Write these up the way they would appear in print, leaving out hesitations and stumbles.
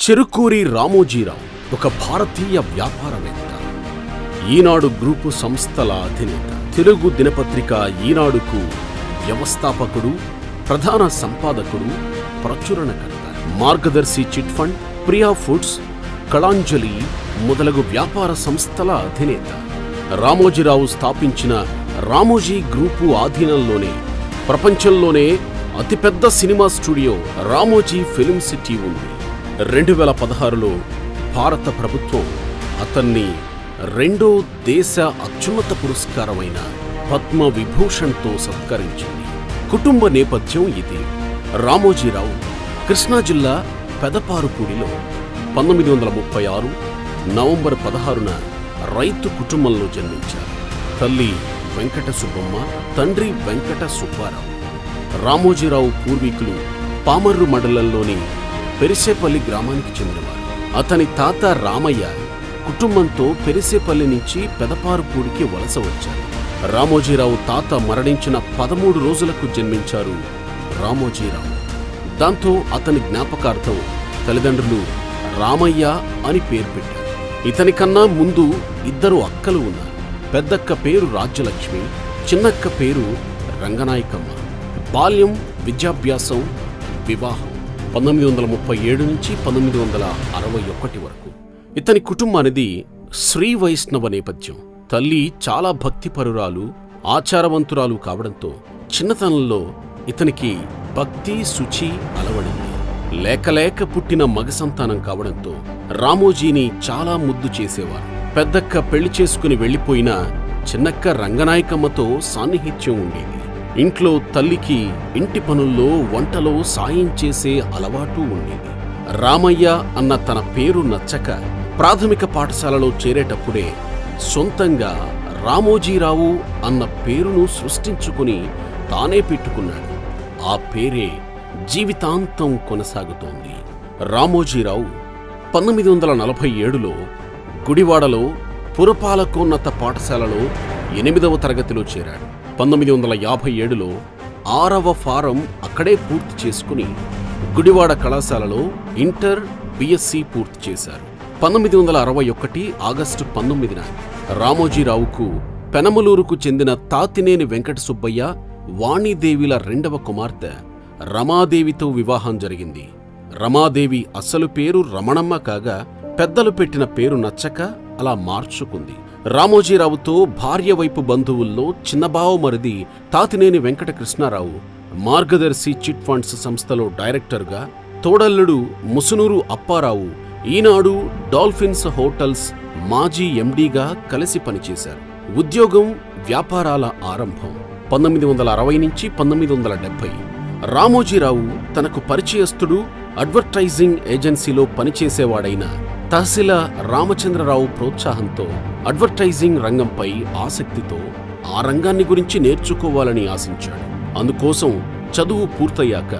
చెరుకూరి రామోజీరావు ఒక భారతీయ వ్యాపారవేత్త, ఈనాడు గ్రూపు సంస్థల అధినేత, తెలుగు దినపత్రిక ఈనాడుకు వ్యవస్థాపకుడు, ప్రధాన సంపాదకుడు, ప్రచురణకర్త, మార్గదర్శి chit fund, Priya foods, Kalanjali మొదలగు వ్యాపార సంస్థల అధినేత. రామోజీరావు స్థాపించిన రామోజీ గ్రూపు ఆధీనంలోనే ప్రపంచంలోనే అతిపెద్ద cinema studio Ramoji film city ఉంది. 2016లో భారత ప్రభుత్వం అతన్ని రెండో దేశ అత్యున్నత పురస్కారమైన పద్మ విభూషణ్తో సత్కరించింది. కుటుంబ నేపథ్యం ఇది. రామోజీరావు కృష్ణా జిల్లా పెదపారుపూడిలో 1936 నవంబర్ 16న రైతు కుటుంబంలో జన్మించారు. తల్లి వెంకట సుబ్బమ్మ, తండ్రి వెంకట సుబ్బారావు. రామోజీరావు పూర్వీకులు పామర్రు మండలంలోని పెరిసేపల్లి గ్రామానికి చెందినవారు. అతని తాత రామయ్య కుటుంబంతో పెరిసేపల్లి నుంచి పెదపారుపూడికి వలస వచ్చారు. రామోజీరావు తాత మరణించిన 13 రోజులకు జన్మించారు రామోజీరావు. దాంతో అతని జ్ఞాపకార్థం తల్లిదండ్రులు రామయ్య అని పేరు పెట్టారు. ఇతనికన్నా ముందు 2 అక్కలు ఉన్నారు. పెద్దక్క పేరు రాజ్యలక్ష్మి, చిన్నక్క పేరు రంగనాయకమ్మ. బాల్యం, విద్యాభ్యాసం, వివాహం 1937 నుంచి 1961 వరకు. ఇతని కుటుంబానిది శ్రీ వైష్ణవ నేపథ్యం. తల్లి చాలా భక్తిపరురాలు, ఆచారవంతురాలు కావడంతో చిన్నతనంలో ఇతనికి భక్తి, శుచి అలవడింది. లేక పుట్టిన మగ సంతానం కావడంతో రామోజీని చాలా ముద్దు చేసేవారు. పెద్దక్క పెళ్లి చేసుకుని వెళ్లిపోయినా చిన్నక్క రంగనాయకమ్మతో సాన్నిహిత్యం ఉండేది. ఇంట్లో తల్లికి ఇంటి పనుల్లో, వంటలో సాయం చేసే అలవాటు ఉండేది. రామయ్య అన్న తన పేరు నచ్చక ప్రాథమిక పాఠశాలలో చేరేటప్పుడే సొంతంగా రామోజీరావు అన్న పేరును సృష్టించుకుని తానే పెట్టుకున్నాడు. ఆ పేరే జీవితాంతం కొనసాగుతోంది. రామోజీరావు 1947లో గుడివాడలో పురపాలకోన్నత పాఠశాలలో 8వ తరగతిలో చేరాడు. 1957లో 6వ ఫారం అక్కడే పూర్తి చేసుకుని గుడివాడ కళాశాలలో ఇంటర్, బిఎస్సి పూర్తి చేశారు. 1961 ఆగస్టు 19న రామోజీరావుకు పెనమలూరుకు చెందిన తాతినేని వెంకట సుబ్బయ్య, వాణీదేవిల 2వ కుమార్తె రమాదేవితో వివాహం జరిగింది. రమాదేవి అసలు పేరు రమణమ్మ కాగా పెద్దలు పెట్టిన పేరు నచ్చక అలా మార్చుకుంది. రామోజీరావుతో భార్య వైపు బంధువుల్లో చిన్నబావ మరిది తాతినేని వెంకట కృష్ణారావు మార్గదర్శి చిట్ ఫండ్స్ సంస్థలో డైరెక్టర్గా, తోడల్లుడు ముసునూరు అప్పారావు ఈనాడు డాల్ఫిన్స్ హోటల్స్ మాజీ ఎండీగా కలిసి పనిచేశారు. ఉద్యోగం, వ్యాపారాల ఆరంభం 1960 నుంచి 1970. రామోజీరావు తనకు పరిచయస్తుడు, అడ్వర్టైజింగ్ ఏజెన్సీలో పనిచేసేవాడైన తహసీల రామచంద్రరావు ప్రోత్సాహంతో అడ్వర్టైజింగ్ రంగంపై ఆసక్తితో ఆ రంగాన్ని గురించి నేర్చుకోవాలని ఆశించాడు. అందుకోసం చదువు పూర్తయ్యాక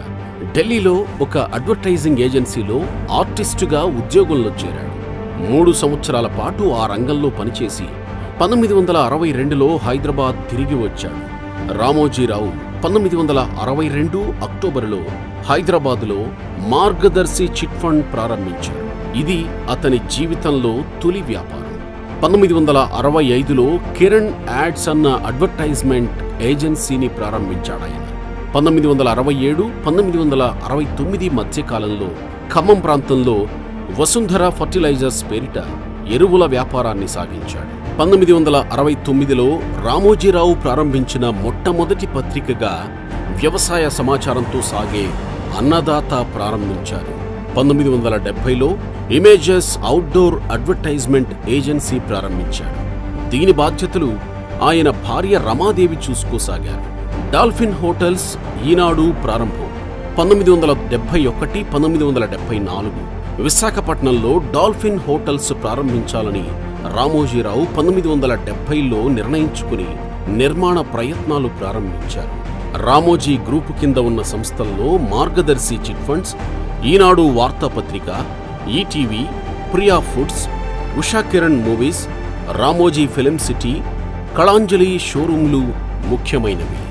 ఢిల్లీలో ఒక అడ్వర్టైజింగ్ ఏజెన్సీలో ఆర్టిస్టుగా ఉద్యోగంలో చేరాడు. 3 సంవత్సరాల పాటు ఆ రంగంలో పనిచేసి 1962లో హైదరాబాద్ తిరిగి వచ్చాడు. రామోజీరావు 1962 అక్టోబరులో హైదరాబాదులో మార్గదర్శి చిట్ ఫండ్ ప్రారంభించాడు. ఇది అతని జీవితంలో తొలి వ్యాపారం. 1965లో కిరణ్ యాడ్స్ అన్న అడ్వర్టైజ్మెంట్ ఏజెన్సీని ప్రారంభించాడాయన. 1967, 1969 మధ్యకాలంలో ఖమ్మం ప్రాంతంలో వసుంధర ఫర్టిలైజర్స్ పేరిట ఎరువుల వ్యాపారాన్ని సాగించాడు. 1969లో రామోజీరావు ప్రారంభించిన మొట్టమొదటి పత్రికగా వ్యవసాయ సమాచారంతో సాగే అన్నదాత ప్రారంభించారు. 1970లో ఇమేజెస్ అవుట్డోర్ అడ్వర్టైజ్మెంట్ ఏజెన్సీ ప్రారంభించాడు. దీని బాధ్యతలు ఆయన భార్య రమాదేవి చూసుకోసాగారు. డాల్ఫిన్ హోటల్స్ ఈనాడు ప్రారంభం 1971, 1974 విశాఖపట్నంలో డాల్ఫిన్ హోటల్స్ ప్రారంభించాలని రామోజీరావు 1970లో నిర్ణయించుకుని నిర్మాణ ప్రయత్నాలు ప్రారంభించారు. రామోజీ గ్రూపు కింద ఉన్న సంస్థల్లో మార్గదర్శి చిట్ ఫండ్స్, ఈనాడు వార్తాపత్రిక, ETV, Priya foods, Usha Kiran movies, Ramoji film city, Kalanjali షోరూంలు ముఖ్యమైనవి.